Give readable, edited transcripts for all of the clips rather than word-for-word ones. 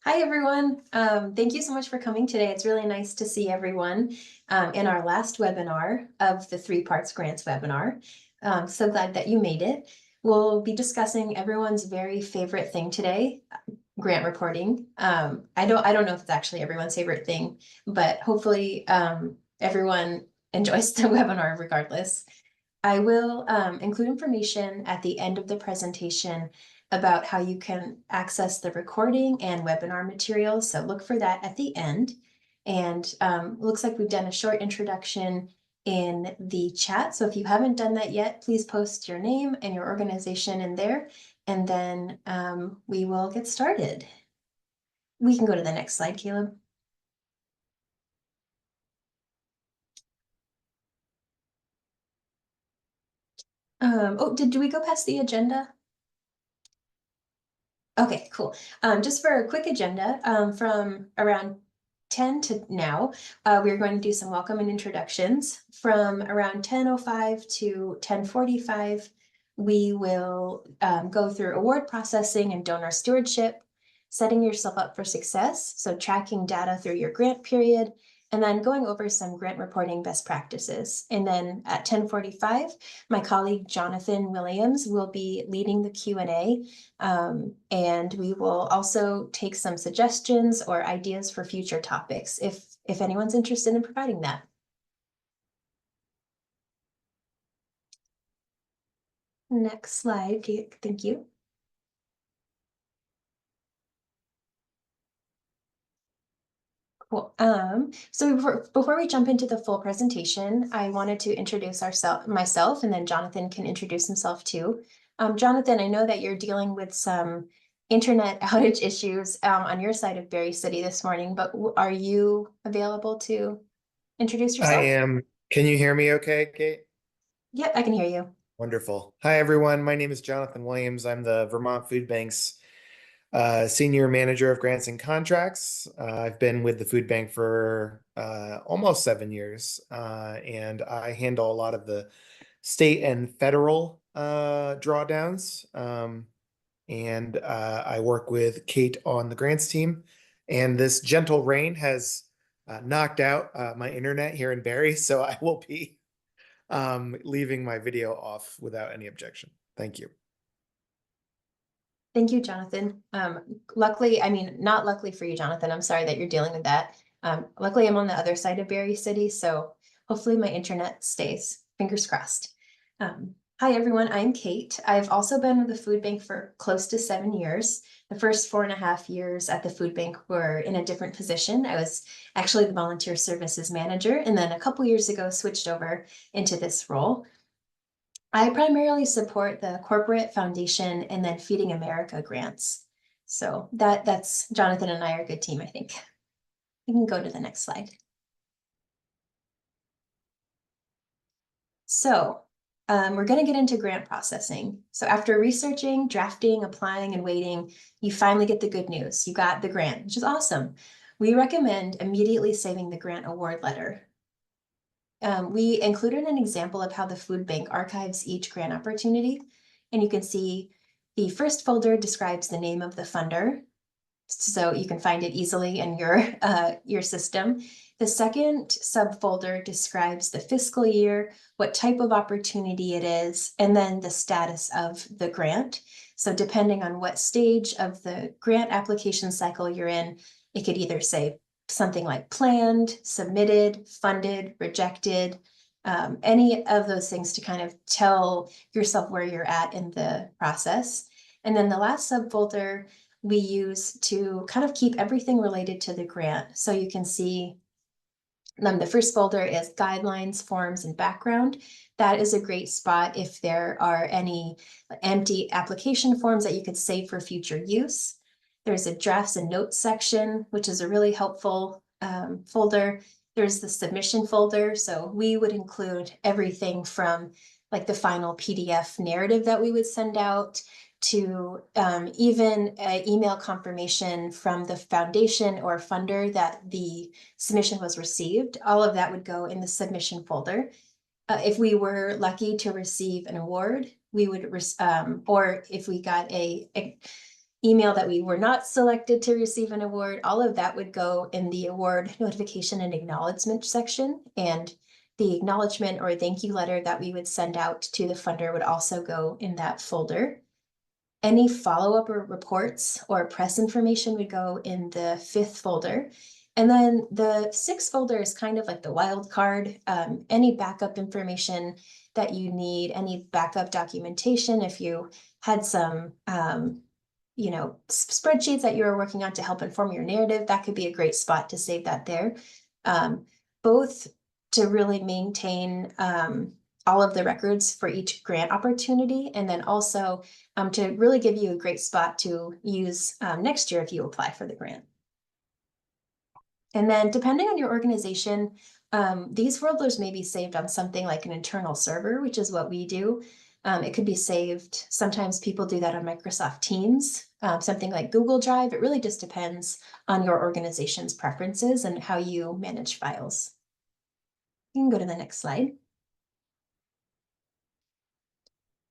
Hi, everyone. Thank you so much for coming today. It's really nice to see everyone in our last webinar of the 3 Parts Grants webinar. So glad that you made it. We'll be discussing everyone's very favorite thing today, grant reporting. I don't know if it's actually everyone's favorite thing, but hopefully everyone enjoys the webinar regardless. I will include information at the end of the presentation about how you can access the recording and webinar materials. So look for that at the end. And looks like we've done a short introduction in the chat. So if you haven't done that yet, please post your name and your organization in there, and then we will get started. We can go to the next slide, Caleb. Did we go past the agenda? Okay, cool. Just for a quick agenda, from around 10 to now, we're going to do some welcome and introductions. From around 10:05 to 10:45, we will go through award processing and donor stewardship, setting yourself up for success, so tracking data through your grant period, and then going over some grant reporting best practices. And then at 10:45, my colleague Jonathan Williams will be leading the Q&A, and we will also take some suggestions or ideas for future topics if anyone's interested in providing that. Next slide, thank you. Cool. So before we jump into the full presentation, I wanted to introduce myself, and then Jonathan can introduce himself too. Jonathan, I know that you're dealing with some internet outage issues on your side of Berry City this morning, but are you available to introduce I yourself? am. Can you hear me okay, Kate? Yep, I can hear you. Wonderful. Hi, everyone. My name is Jonathan Williams. I'm the Vermont Foodbank's Senior Manager of Grants and Contracts. I've been with the food bank for almost 7 years, and I handle a lot of the state and federal drawdowns. And I work with Kate on the grants team. And this gentle rain has knocked out my internet here in Barrie, so I will be leaving my video off without any objection. Thank you. Thank you, Jonathan. Luckily, I mean, not luckily for you, Jonathan, I'm sorry that you're dealing with that. Luckily, I'm on the other side of Berry City, so hopefully my internet stays. Fingers crossed. Hi, everyone. I'm Kate. I've also been with the food bank for close to 7 years. The first 4.5 years at the food bank were in a different position. I was actually the volunteer services manager, and then a couple years ago switched over into this role. I primarily support the corporate foundation and then Feeding America grants. So that's Jonathan and I are a good team, I think. We can go to the next slide. So we're going to get into grant processing. So after researching, drafting, applying, and waiting, you finally get the good news. You got the grant, which is awesome. We recommend immediately saving the grant award letter. We included an example of how the food bank archives each grant opportunity, and you can see the first folder describes the name of the funder, so you can find it easily in your system. The second subfolder describes the fiscal year, what type of opportunity it is, and then the status of the grant. So depending on what stage of the grant application cycle you're in, it could either say something like planned, submitted, funded, rejected, any of those things to kind of tell yourself where you're at in the process. And then the last subfolder we use to kind of keep everything related to the grant. So you can see the first folder is guidelines, forms, and background. That is a great spot if there are any empty application forms that you could save for future use. There's a drafts and notes section, which is a really helpful folder. There's the submission folder. So we would include everything from like the final PDF narrative that we would send out to even an email confirmation from the foundation or funder that the submission was received. All of that would go in the submission folder. If we were lucky to receive an award, we would, or if we got a email that we were not selected to receive an award, all of that would go in the award notification and acknowledgement section. And the acknowledgement or thank you letter that we would send out to the funder would also go in that folder. Any follow-up or reports or press information would go in the 5th folder. And then the 6th folder is kind of like the wild card. Any backup information that you need, any backup documentation, if you had some spreadsheets that you were working on to help inform your narrative, that could be a great spot to save that there. Both to really maintain all of the records for each grant opportunity, and then also to really give you a great spot to use next year if you apply for the grant. And then depending on your organization, these folders may be saved on something like an internal server, which is what we do. It could be saved. Sometimes people do that on Microsoft Teams, something like Google Drive. It really just depends on your organization's preferences and how you manage files. You can go to the next slide.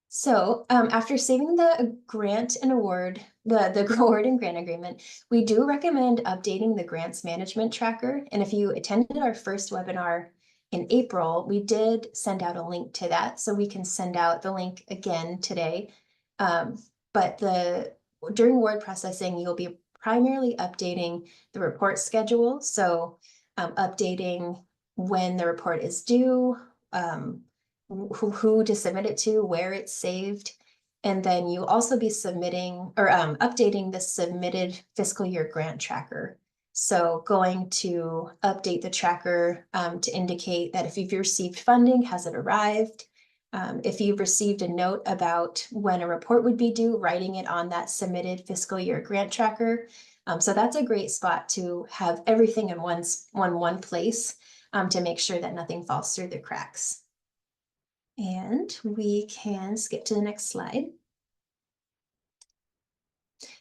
So after saving the grant and award, the award and grant agreement, we do recommend updating the grants management tracker. And if you attended our first webinar in April, we did send out a link to that. So we can send out the link again today. But during award processing, you'll be primarily updating the report schedule. So updating when the report is due, who to submit it to, where it's saved. And then you'll also be submitting or updating the submitted fiscal year grant tracker. So going to update the tracker to indicate that if you've received funding, has it arrived? If you've received a note about when a report would be due, writing it on that submitted fiscal year grant tracker. So that's a great spot to have everything in one place to make sure that nothing falls through the cracks. And we can skip to the next slide.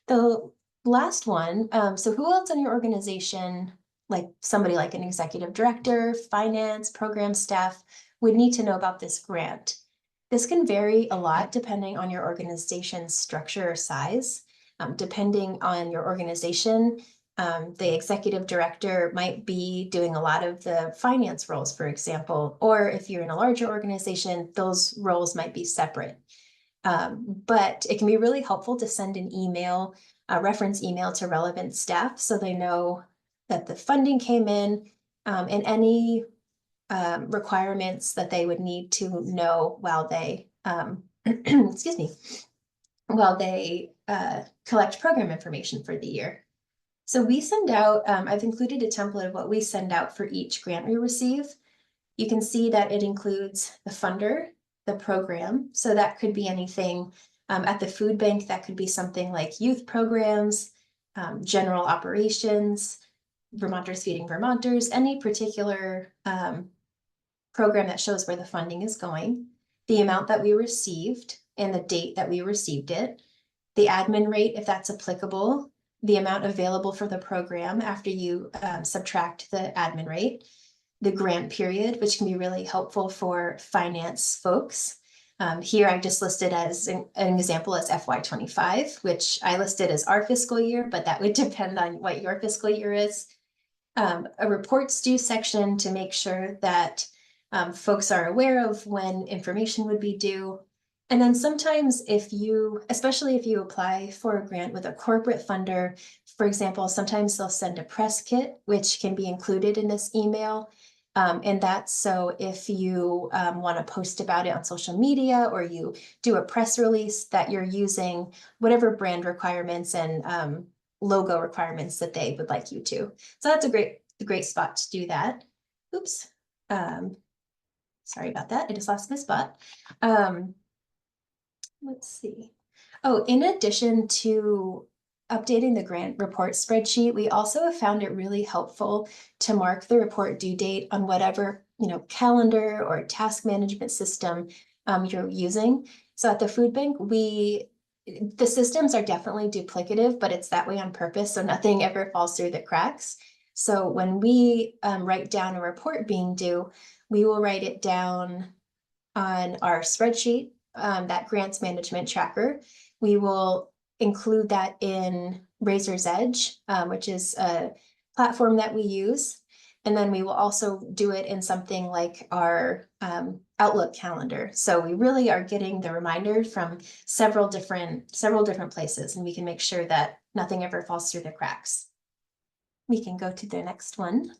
The last one, so who else in your organization, like somebody like an executive director, finance, program staff, would need to know about this grant? This can vary a lot depending on your organization's structure or size. Depending on your organization, the executive director might be doing a lot of the finance roles, for example, or if you're in a larger organization, those roles might be separate. But it can be really helpful to send an email, a reference email to relevant staff so they know that the funding came in and any requirements that they would need to know while they, excuse me, while they collect program information for the year. So we send out, I've included a template of what we send out for each grant we receive. You can see that it includes the funder, the program. So that could be anything at the food bank. That could be something like youth programs, general operations, Vermonters Feeding Vermonters, any particular program that shows where the funding is going, the amount that we received and the date that we received it, the admin rate, if that's applicable, the amount available for the program after you subtract the admin rate, the grant period, which can be really helpful for finance folks. Here I just listed as an example as FY25, which I listed as our fiscal year, but that would depend on what your fiscal year is. A reports due section to make sure that folks are aware of when information would be due. And then sometimes especially if you apply for a grant with a corporate funder, for example, sometimes they'll send a press kit, which can be included in this email. And that's so if you want to post about it on social media or you do a press release that you're using whatever brand requirements and logo requirements that they would like you to. So that's a great spot to do that. Oops. Sorry about that. I just lost my spot. Let's see. Oh, in addition to updating the grant report spreadsheet, we also have found it really helpful to mark the report due date on whatever, calendar or task management system you're using. So at the food bank, the systems are definitely duplicative, but it's that way on purpose, so nothing ever falls through the cracks. So when we write down a report being due, we will write it down on our spreadsheet, that grants management tracker. We will include that in Razor's Edge, which is a platform that we use. And then we will also do it in something like our Outlook calendar. So we really are getting the reminder from several different places, and we can make sure that nothing ever falls through the cracks. We can go to the next one.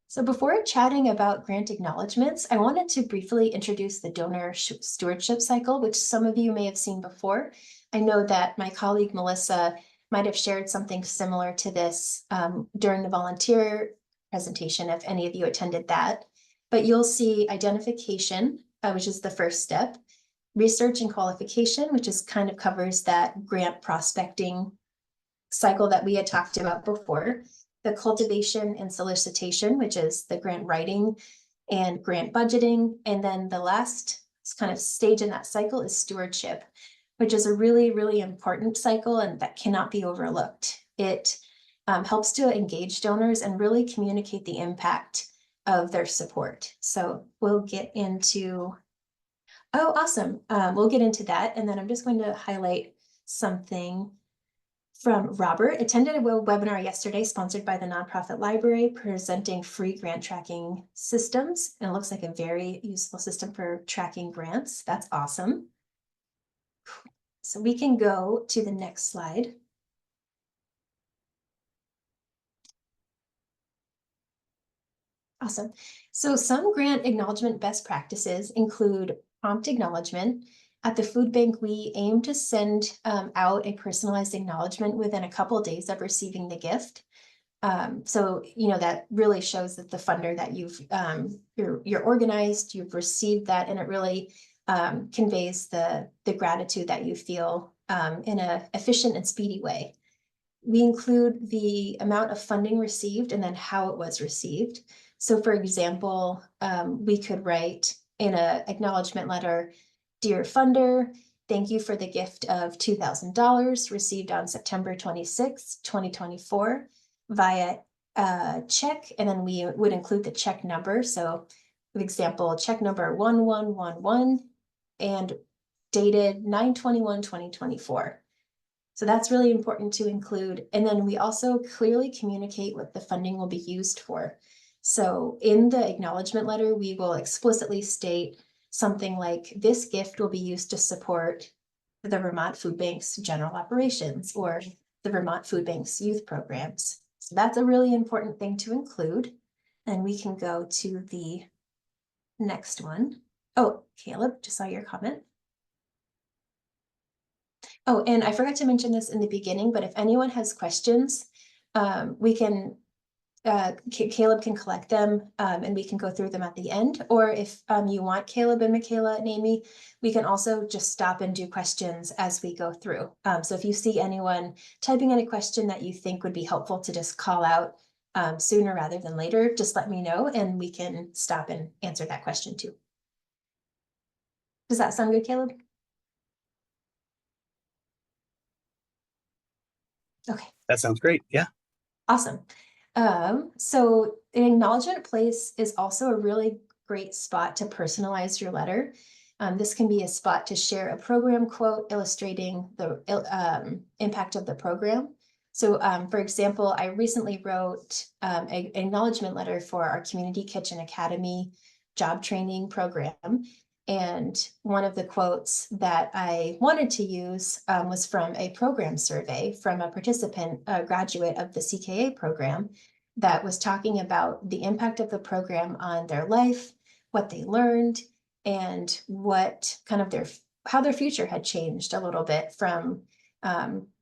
So before chatting about grant acknowledgements, I wanted to briefly introduce the donor stewardship cycle, which some of you may have seen before. I know that my colleague Melissa might have shared something similar to this during the volunteer presentation, if any of you attended that. But you'll see identification, which is the first step, research and qualification, which is kind of covers that grant prospecting cycle that we had talked about before, the cultivation and solicitation, which is the grant writing and grant budgeting. And then the last kind of stage in that cycle is stewardship, which is a really, really important cycle and that cannot be overlooked. It helps to engage donors and really communicate the impact of their support. So we'll get into, oh, awesome. We'll get into that. And then I'm just going to highlight something from Robert. Attended a webinar yesterday sponsored by the nonprofit library presenting free grant tracking systems. And it looks like a very useful system for tracking grants. That's awesome. So we can go to the next slide. Awesome. So some grant acknowledgement best practices include prompt acknowledgement. At the food bank, we aim to send out a personalized acknowledgement within a couple of days of receiving the gift. So, you know, that really shows that the funder that you're organized, you've received that, and it really conveys the gratitude that you feel in an efficient and speedy way. We include the amount of funding received and then how it was received. So for example, we could write in an acknowledgement letter, "Dear funder, thank you for the gift of $2,000 received on September 26, 2024 via check," and then we would include the check number. So for example, check number 1111 and dated 9/21/2024. So that's really important to include. And then we also clearly communicate what the funding will be used for. So in the acknowledgement letter, we will explicitly state something like, "This gift will be used to support the Vermont Foodbank's general operations or the Vermont Foodbank's youth programs." So that's a really important thing to include. And we can go to the next one. Oh, Caleb, just saw your comment. Oh, and I forgot to mention this in the beginning, but if anyone has questions, we can, Caleb can collect them and we can go through them at the end. Or if you want Caleb and Michaela and Amy, we can also just stop and do questions as we go through. So if you see anyone typing in a question that you think would be helpful to just call out sooner rather than later, just let me know and we can stop and answer that question too. Does that sound good, Caleb? Okay. That sounds great. Yeah. Awesome. So an acknowledgement place is also a really great spot to personalize your letter. This can be a spot to share a program quote illustrating the impact of the program. So for example, I recently wrote an acknowledgement letter for our Community Kitchen Academy job training program. And one of the quotes that I wanted to use was from a program survey from a participant, a graduate of the CKA program, that was talking about the impact of the program on their life, what they learned, and what kind of how their future had changed a little bit from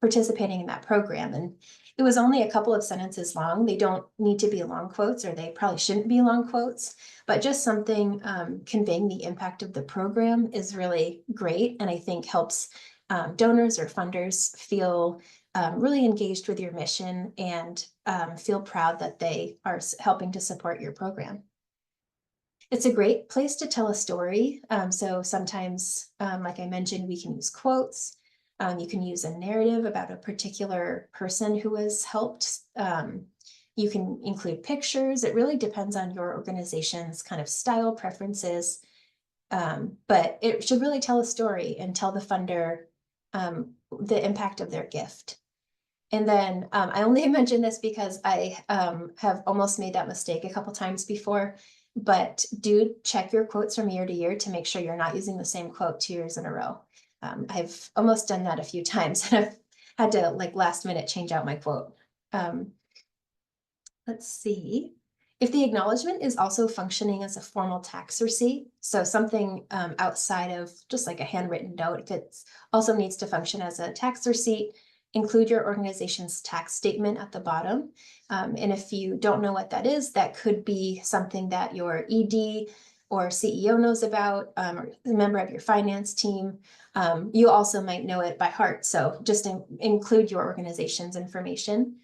participating in that program. And it was only a couple of sentences long. They don't need to be long quotes, or they probably shouldn't be long quotes, but just something conveying the impact of the program is really great. And I think helps donors or funders feel really engaged with your mission and feel proud that they are helping to support your program. It's a great place to tell a story. So sometimes, like I mentioned, we can use quotes. You can use a narrative about a particular person who was helped. You can include pictures. It really depends on your organization's kind of style preferences. But it should really tell a story and tell the funder the impact of their gift. And then I only mention this because I have almost made that mistake a couple times before, but do check your quotes from year to year to make sure you're not using the same quote 2 years in a row. I've almost done that a few times and I've had to like last minute change out my quote. Let's see. If the acknowledgement is also functioning as a formal tax receipt, so something outside of just like a handwritten note, if it also needs to function as a tax receipt, include your organization's tax statement at the bottom. And if you don't know what that is, that could be something that your ED or CEO knows about, or a member of your finance team. You also might know it by heart, so just include your organization's information.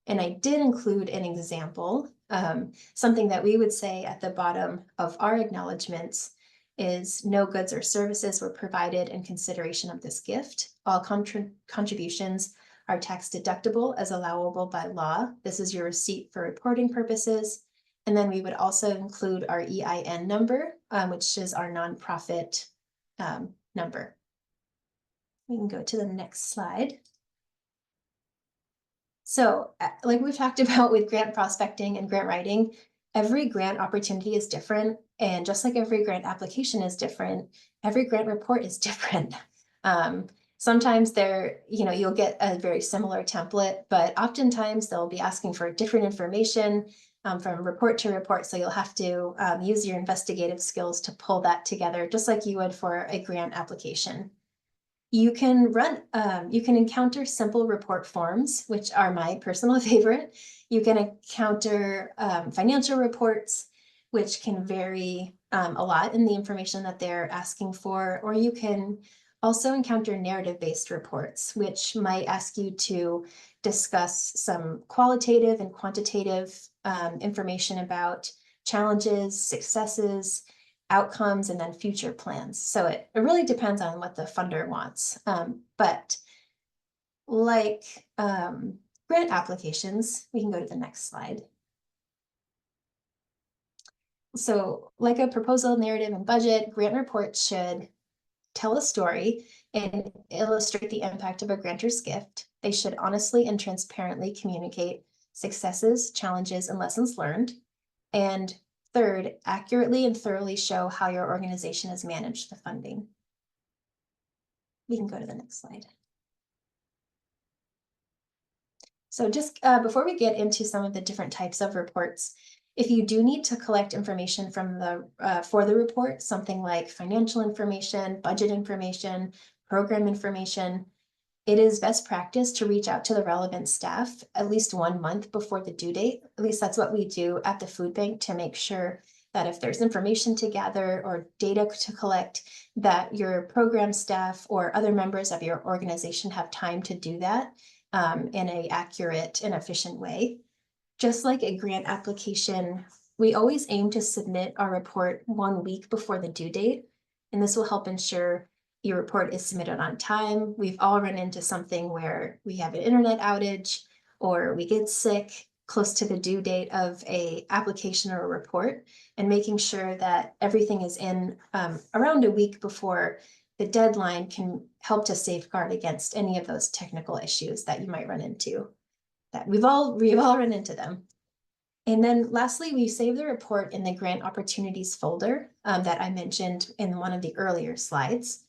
And I did include an example, something that we would say at the bottom of our acknowledgements is no goods or services were provided in consideration of this gift. All contributions are tax deductible as allowable by law. This is your receipt for reporting purposes. And then we would also include our EIN number, which is our nonprofit number. We can go to the next slide. So like we've talked about with grant prospecting and grant writing, every grant opportunity is different. And just like every grant application is different, every grant report is different. Sometimes you'll get a very similar template, but oftentimes they'll be asking for different information from report to report. So you'll have to use your investigative skills to pull that together, just like you would for a grant application. You can encounter simple report forms, which are my personal favorite. You can encounter financial reports, which can vary a lot in the information that they're asking for, or you can also encounter narrative-based reports, which might ask you to discuss some qualitative and quantitative information about challenges, successes, outcomes, and then future plans. So it really depends on what the funder wants. But like grant applications, we can go to the next slide. So like a proposal, narrative, and budget, grant reports should tell a story and illustrate the impact of a grantor's gift. They should honestly and transparently communicate successes, challenges, and lessons learned. And third, accurately and thoroughly show how your organization has managed the funding. We can go to the next slide. So just before we get into some of the different types of reports, if you do need to collect information from for the report, something like financial information, budget information, program information, it is best practice to reach out to the relevant staff at least 1 month before the due date. At least that's what we do at the food bank to make sure that if there's information to gather or data to collect, that your program staff or other members of your organization have time to do that in an accurate and efficient way. Just like a grant application, we always aim to submit our report 1 week before the due date, and this will help ensure your report is submitted on time. We've all run into something where we have an internet outage or we get sick close to the due date of a application or a report, and making sure that everything is in around a week before the deadline can help to safeguard against any of those technical issues that you might run into. That we've all run into them. And then lastly, we save the report in the grant opportunities folder that I mentioned in one of the earlier slides.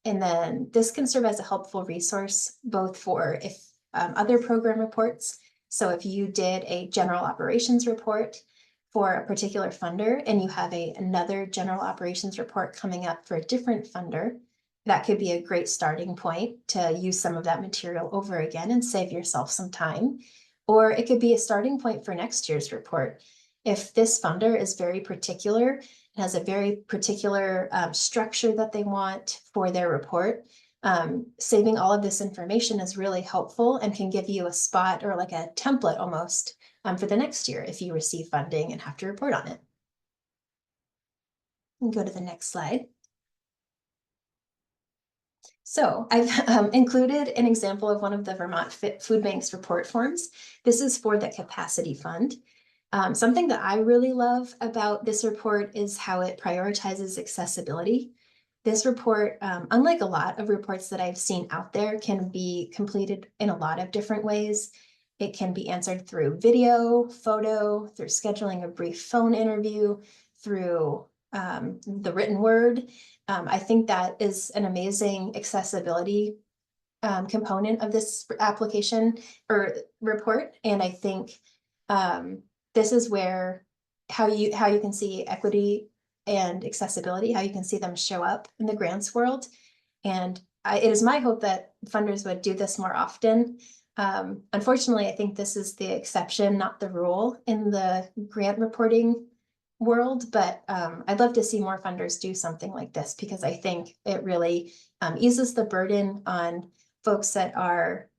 And then this can serve as a helpful resource both for other program reports. So if you did a general operations report for a particular funder and you have another general operations report coming up for a different funder, that could be a great starting point to use some of that material over again and save yourself some time. Or it could be a starting point for next year's report. If this funder is very particular, has a very particular structure that they want for their report, saving all of this information is really helpful and can give you a spot or like a template almost for the next year if you receive funding and have to report on it. And go to the next slide. So I've included an example of one of the Vermont Foodbank's report forms. This is for the capacity fund. Something that I really love about this report is how it prioritizes accessibility. This report, unlike a lot of reports that I've seen out there, can be completed in a lot of different ways. It can be answered through video, photo, through scheduling a brief phone interview, through the written word. I think that is an amazing accessibility component of this application or report. And I think this is where how you can see equity and accessibility, how you can see them show up in the grants world. And it is my hope that funders would do this more often. Unfortunately, I think this is the exception, not the rule in the grant reporting world, but I'd love to see more funders do something like this because I think it really eases the burden on folks that are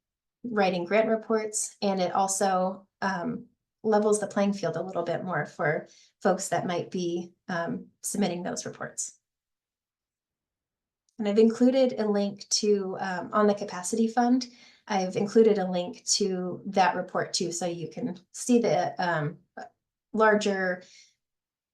writing grant reports, and it also levels the playing field a little bit more for folks that might be submitting those reports. And I've included a link to, on the capacity fund, I've included a link to that report too, so you can see the larger,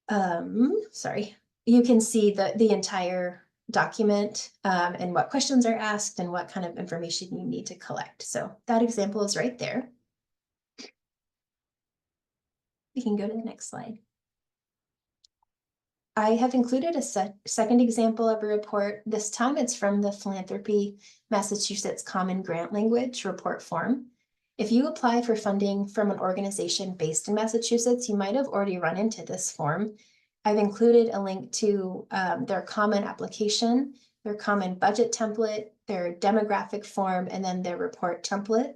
sorry, you can see the entire document and what questions are asked and what kind of information you need to collect. So that example is right there. We can go to the next slide. I have included a second example of a report. This time it's from the Philanthropy Massachusetts Common Grant Language report form. If you apply for funding from an organization based in Massachusetts, you might have already run into this form. I've included a link to their common application, their common budget template, their demographic form, and then their report template.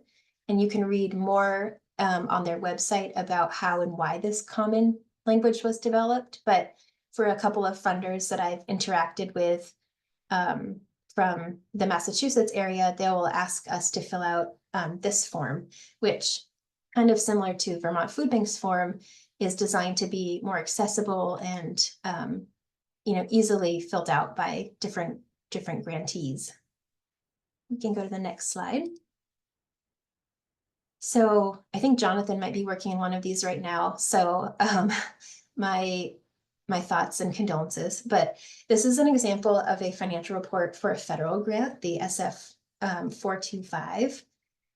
And you can read more on their website about how and why this common language was developed. But for a couple of funders that I've interacted with from the Massachusetts area, they will ask us to fill out this form, which kind of similar to Vermont Foodbank's form is designed to be more accessible and easily filled out by different grantees. We can go to the next slide. So I think Jonathan might be working on one of these right now. So my thoughts and condolences, but this is an example of a financial report for a federal grant, the SF 425.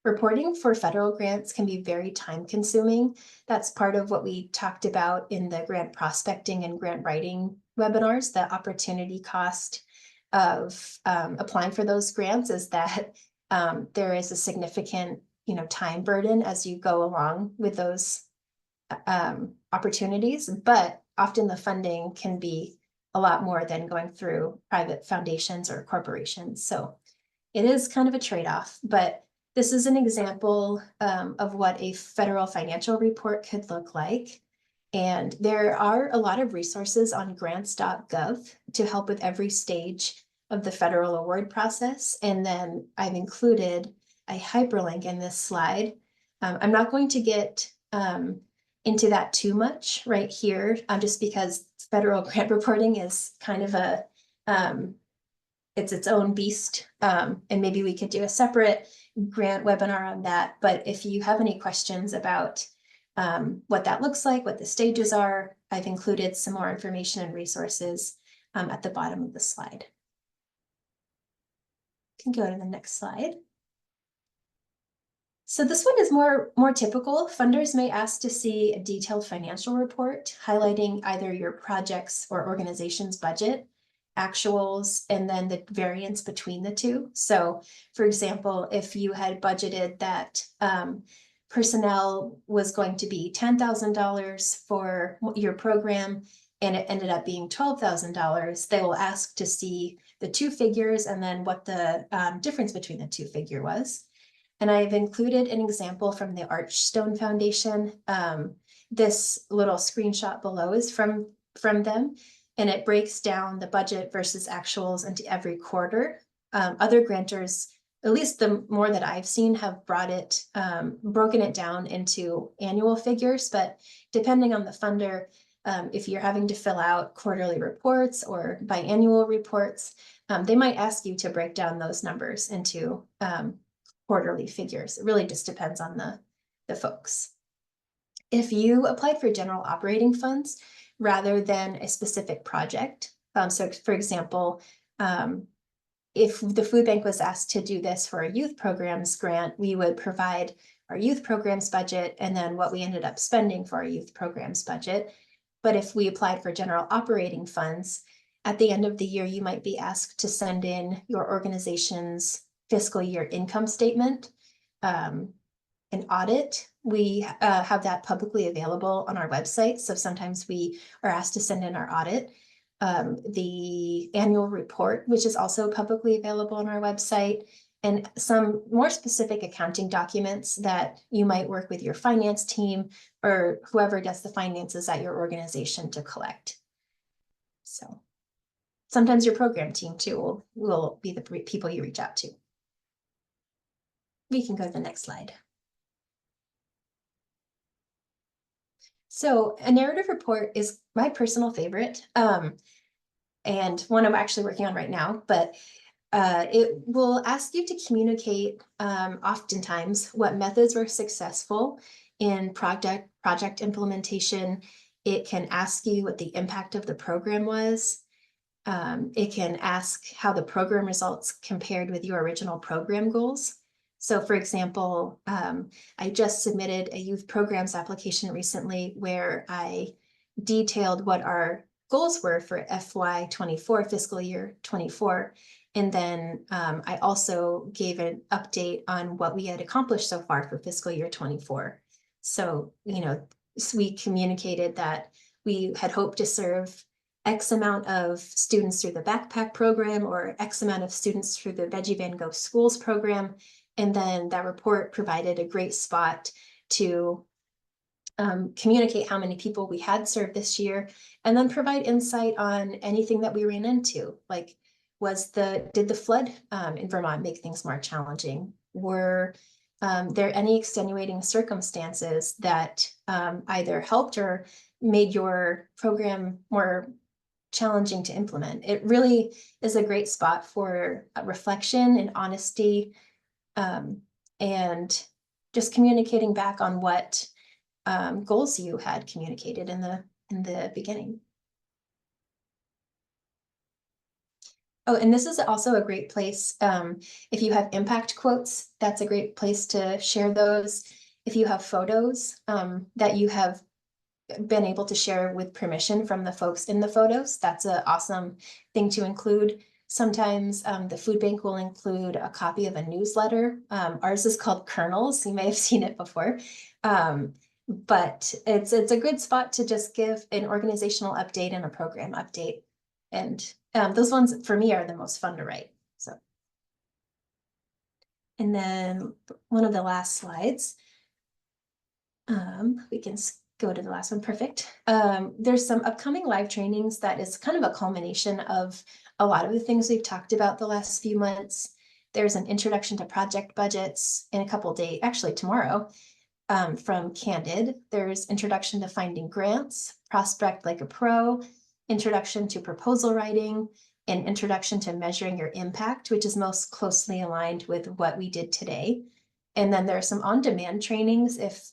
Reporting for federal grants can be very time consuming. That's part of what we talked about in the grant prospecting and grant writing webinars. The opportunity cost of applying for those grants is that there is a significant time burden as you go along with those opportunities, but often the funding can be a lot more than going through private foundations or corporations. So it is kind of a trade-off, but this is an example of what a federal financial report could look like. And there are a lot of resources on grants.gov to help with every stage of the federal award process. And then I've included a hyperlink in this slide. I'm not going to get into that too much right here, just because federal grant reporting is kind of a, it's its own beast. And maybe we could do a separate grant webinar on that. But if you have any questions about what that looks like, what the stages are, I've included some more information and resources at the bottom of the slide. You can go to the next slide. So this one is more typical. Funders may ask to see a detailed financial report highlighting either your project's or organization's budget, actuals, and then the variance between the two. So for example, if you had budgeted that personnel was going to be $10,000 for your program and it ended up being $12,000, they will ask to see the two figures and then what the difference between the two figure was. And I've included an example from the Archstone Foundation. This little screenshot below is from them, and it breaks down the budget versus actuals into every quarter. Other grantors, at least the more that I've seen, have broken it down into annual figures, but depending on the funder, if you're having to fill out quarterly reports or biannual reports, they might ask you to break down those numbers into quarterly figures. It really just depends on the folks. If you applied for general operating funds rather than a specific project, so for example, if the food bank was asked to do this for a youth programs grant, we would provide our youth programs budget and then what we ended up spending for our youth programs budget. But if we applied for general operating funds, at the end of the year, you might be asked to send in your organization's fiscal year income statement, an audit. We have that publicly available on our website. So sometimes we are asked to send in our audit. The annual report, which is also publicly available on our website, and some more specific accounting documents that you might work with your finance team or whoever does the finances at your organization to collect. So sometimes your program team too will be the people you reach out to. We can go to the next slide. So a narrative report is my personal favorite, and one I'm actually working on right now, but it will ask you to communicate oftentimes what methods were successful in project implementation. It can ask you what the impact of the program was. It can ask how the program results compared with your original program goals. So for example, I just submitted a youth programs application recently where I detailed what our goals were for FY24, fiscal year 24. And then I also gave an update on what we had accomplished so far for fiscal year 24. So, we communicated that we had hoped to serve X amount of students through the backpack program or X amount of students through the Veggie Van Go Schools program. And then that report provided a great spot to communicate how many people we had served this year, and then provide insight on anything that we ran into. Like, did the flood in Vermont make things more challenging? Were there any extenuating circumstances that either helped or made your program more challenging to implement? It really is a great spot for reflection and honesty, and just communicating back on what goals you had communicated in the beginning. Oh, and this is also a great place. If you have impact quotes, that's a great place to share those. If you have photos that you have been able to share with permission from the folks in the photos, that's an awesome thing to include. Sometimes the food bank will include a copy of a newsletter. Ours is called Kernels. You may have seen it before. But it's a good spot to just give an organizational update and a program update. And those ones for me are the most fun to write. So, and then one of the last slides, we can go to the last one. Perfect. There's some upcoming live trainings that is kind of a culmination of a lot of the things we've talked about the last few months. There's an introduction to project budgets in a couple of days, actually tomorrow, from Candid. There's introduction to finding grants, prospect like a pro, introduction to proposal writing, and introduction to measuring your impact, which is most closely aligned with what we did today. And then there are some on-demand trainings if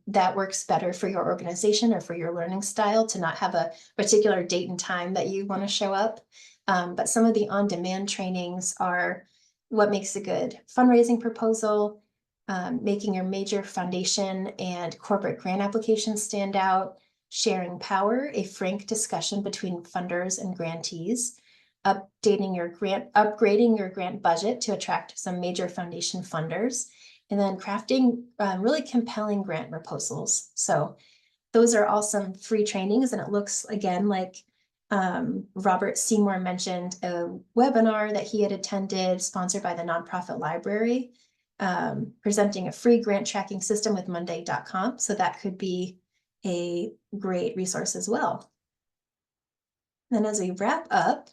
that works better for your organization or for your learning style to not have a particular date and time that you want to show up. But some of the on-demand trainings are what makes a good fundraising proposal, making your major foundation and corporate grant applications stand out, sharing power, a frank discussion between funders and grantees, upgrading your grant budget to attract some major foundation funders, and then crafting really compelling grant proposals. So those are all some free trainings, and it looks again like Robert Seymour mentioned a webinar that he had attended sponsored by the nonprofit library, presenting a free grant tracking system with monday.com. So that could be a great resource as well. Then as we wrap up,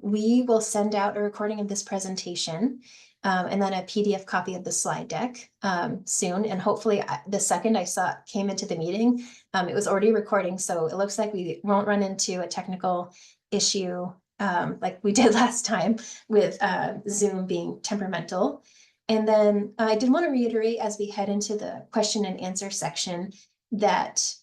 we will send out a recording of this presentation and then a PDF copy of the slide deck soon. And hopefully the second I came into the meeting, it was already recording. So it looks like we won't run into a technical issue like we did last time with Zoom being temperamental. And then I did want to reiterate as we head into the question and answer section that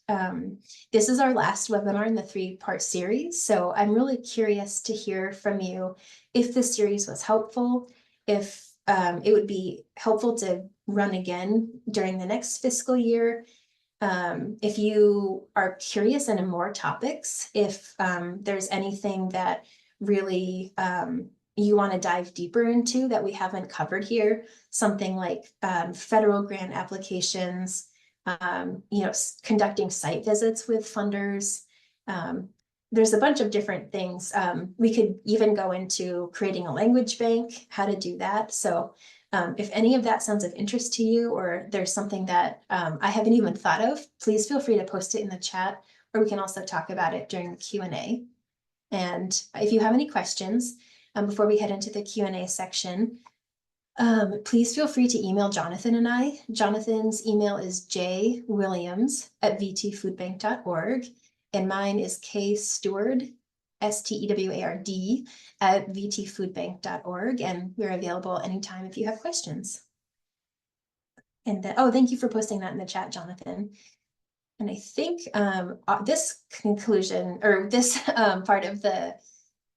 this is our last webinar in the 3-part series. So I'm really curious to hear from you if this series was helpful, if it would be helpful to run again during the next fiscal year. If you are curious into more topics, if there's anything that really you want to dive deeper into that we haven't covered here, something like federal grant applications, conducting site visits with funders. There's a bunch of different things. We could even go into creating a language bank, how to do that. So if any of that sounds of interest to you, or there's something that I haven't even thought of, please feel free to post it in the chat, or we can also talk about it during the Q&A. And if you have any questions, before we head into the Q&A section, please feel free to email Jonathan and I. Jonathan's email is jwilliams@vtfoodbank.org, and mine is ksteward, STEWARD, @vtfoodbank.org, and we're available anytime if you have questions. And then, oh, thank you for posting that in the chat, Jonathan. And I think this conclusion, or this part of the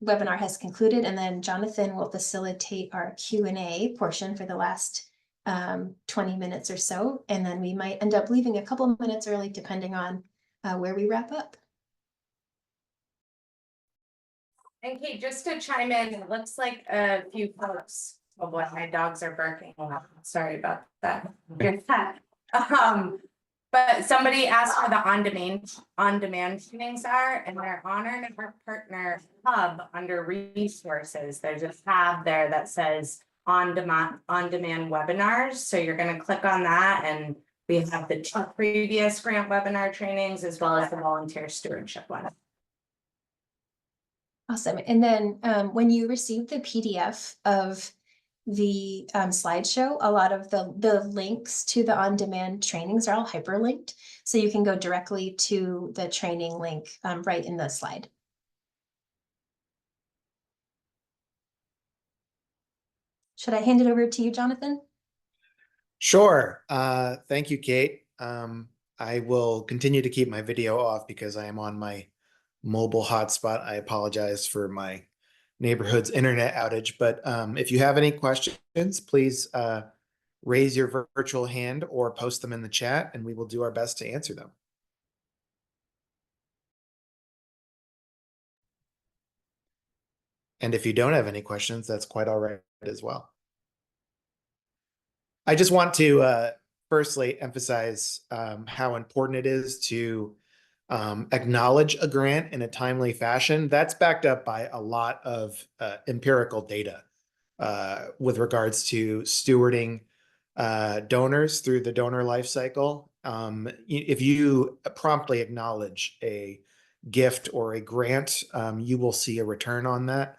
webinar has concluded, and then Jonathan will facilitate our Q&A portion for the last 20 minutes or so, and then we might end up leaving a couple of minutes early depending on where we wrap up. And Kate, just to chime in, it looks like a few folks, oh boy, my dogs are barking. Sorry about that. Good pet. But somebody asked where the on-demand trainings are, and they're on our network partner hub under resources. There's a tab there that says on-demand webinars. So you're going to click on that, and we have the 2 previous grant webinar trainings as well as the volunteer stewardship one. Awesome. And then when you receive the PDF of the slideshow, a lot of the links to the on-demand trainings are all hyperlinked. So you can go directly to the training link right in the slide. Should I hand it over to you, Jonathan? Sure. Thank you, Kate. I will continue to keep my video off because I am on my mobile hotspot. I apologize for my neighborhood's internet outage, but if you have any questions, please raise your virtual hand or post them in the chat, and we will do our best to answer them. And if you don't have any questions, that's quite all right as well. I just want to firstly emphasize how important it is to acknowledge a grant in a timely fashion. That's backed up by a lot of empirical data with regards to stewarding donors through the donor life cycle. If you promptly acknowledge a gift or a grant, you will see a return on that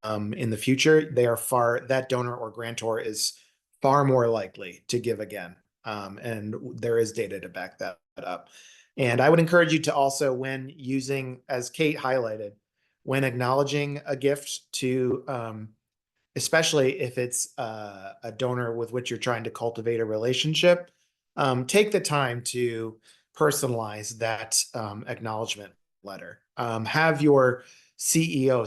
in the future. That donor or grantor is far more likely to give again. And there is data to back that up. And I would encourage you to also, when using, as Kate highlighted, when acknowledging a gift to, especially if it's a donor with which you're trying to cultivate a relationship, take the time to personalize that acknowledgement letter. Have your CEO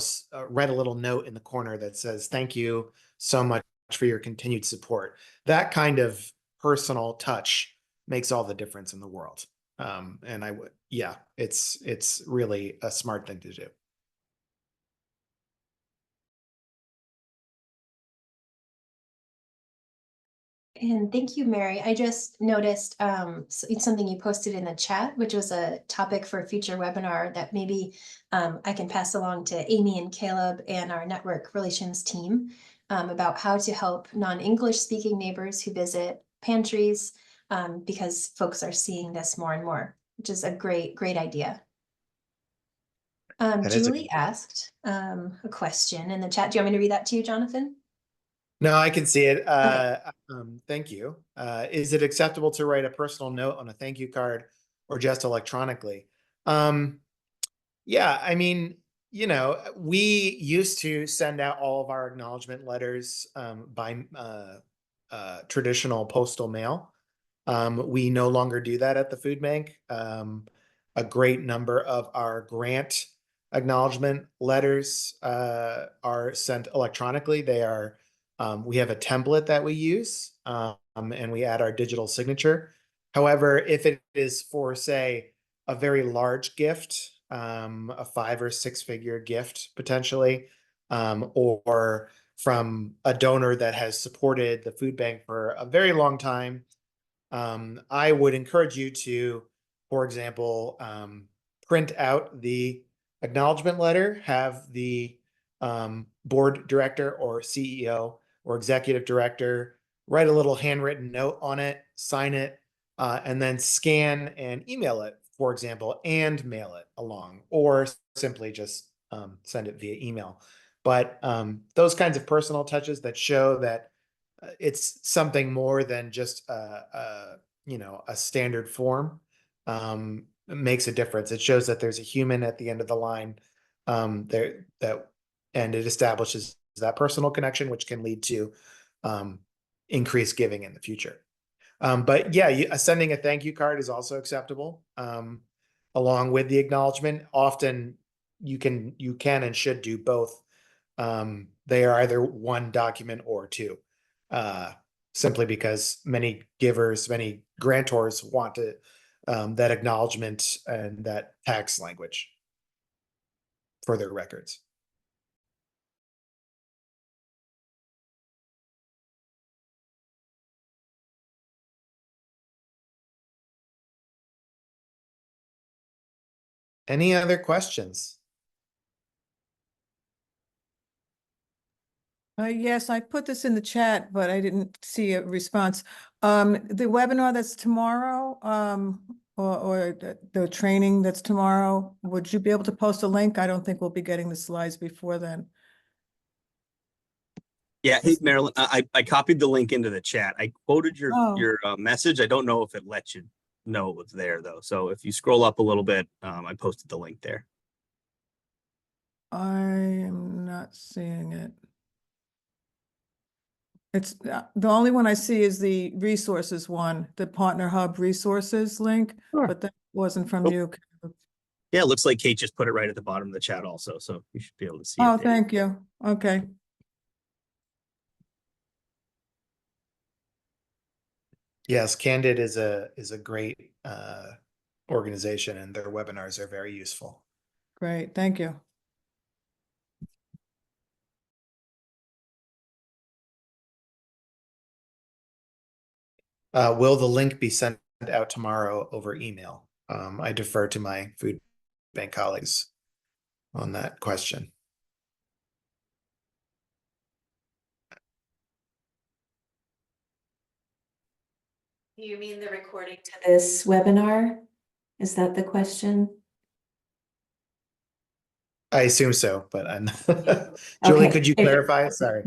write a little note in the corner that says, "Thank you so much for your continued support." That kind of personal touch makes all the difference in the world. And it's really a smart thing to do. And thank you, Mary. I just noticed it's something you posted in the chat, which was a topic for a future webinar that maybe I can pass along to Amy and Caleb and our network relations team about how to help non-English speaking neighbors who visit pantries, because folks are seeing this more and more, which is a great idea. Julie asked a question in the chat. Do you want me to read that to you, Jonathan? No, I can see it. Okay. Thank you. Is it acceptable to write a personal note on a thank you card or just electronically? Yeah, I mean, we used to send out all of our acknowledgement letters by traditional postal mail. We no longer do that at the food bank. A great number of our grant acknowledgement letters are sent electronically. We have a template that we use, and we add our digital signature. However, if it is for, say, a very large gift, a 5 or 6 figure gift potentially, or from a donor that has supported the food bank for a very long time, I would encourage you to, for example, print out the acknowledgement letter, have the board director or CEO or executive director write a little handwritten note on it, sign it, and then scan and email it, for example, and mail it along, or simply just send it via email. But those kinds of personal touches that show that it's something more than just a standard form makes a difference. It shows that there's a human at the end of the line there, and it establishes that personal connection, which can lead to increased giving in the future. But yeah, sending a thank you card is also acceptable, along with the acknowledgement. Often you can and should do both. They are either one document or two, simply because many givers, many grantors want that acknowledgement and that tax language for their records. Any other questions? Yes, I put this in the chat, but I didn't see a response. The webinar that's tomorrow, or the training that's tomorrow, would you be able to post a link? I don't think we'll be getting the slides before then. Yeah, hey, Marilyn, I copied the link into the chat. I quoted your message. I don't know if it lets you know it was there though. So if you scroll up a little bit, I posted the link there. I am not seeing it. It's the only one I see is the resources one, the Partner Hub resources link, Sure. but that wasn't from Oh. you. Yeah, it looks like Kate just put it right at the bottom of the chat also, so you should be able to see Oh, it there. thank you. Okay. Yes, Candid is a great organization, and their webinars are very useful. Great, thank you. Will the link be sent out tomorrow over email? I defer to my food bank colleagues on that question. Do you mean the recording to this webinar? Is that the question? I assume so, but I'm Julie, Okay. could you clarify? Sorry.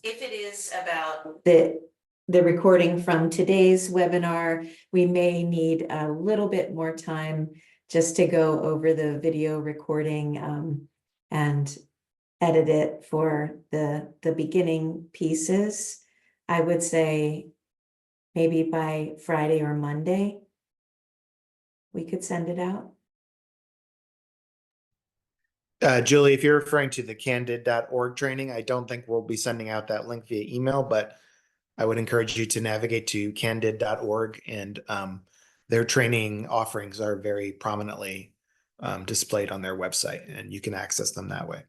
If it is about the recording from today's webinar, we may need a little bit more time just to go over the video recording and edit it for the beginning pieces. I would say maybe by Friday or Monday, we could send it out. Julie, if you're referring to the candid.org training, I don't think we'll be sending out that link via email, but I would encourage you to navigate to candid.org, and their training offerings are very prominently displayed on their website, and you can access them that way.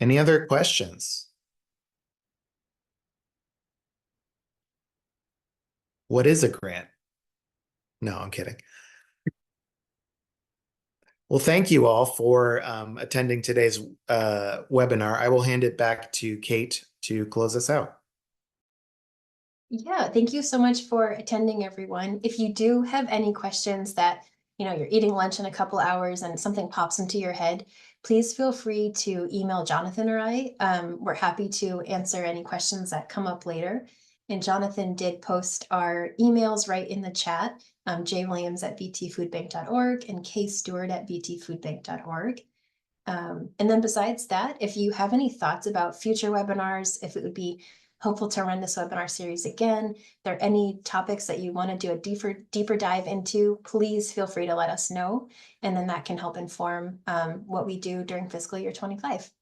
Any other questions? What is a grant? No, I'm kidding. Well, thank you all for attending today's webinar. I will hand it back to Kate to close us out. Yeah, thank you so much for attending, everyone. If you do have any questions that, you're eating lunch in a couple hours and something pops into your head, please feel free to email Jonathan or I. We're happy to answer any questions that come up later. And Jonathan did post our emails right in the chat, jwilliams@btfoodbank.org and kstewart@btfoodbank.org. And then besides that, if you have any thoughts about future webinars, if it would be helpful to run this webinar series again, if there are any topics that you want to do a deeper dive into, please feel free to let us know. And then that can help inform what we do during fiscal year 25.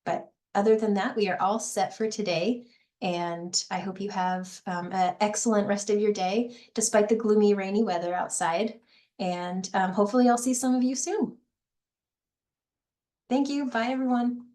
But other than that, we are all set for today. And I hope you have an excellent rest of your day, despite the gloomy, rainy weather outside. And hopefully I'll see some of you soon. Thank you. Bye, everyone.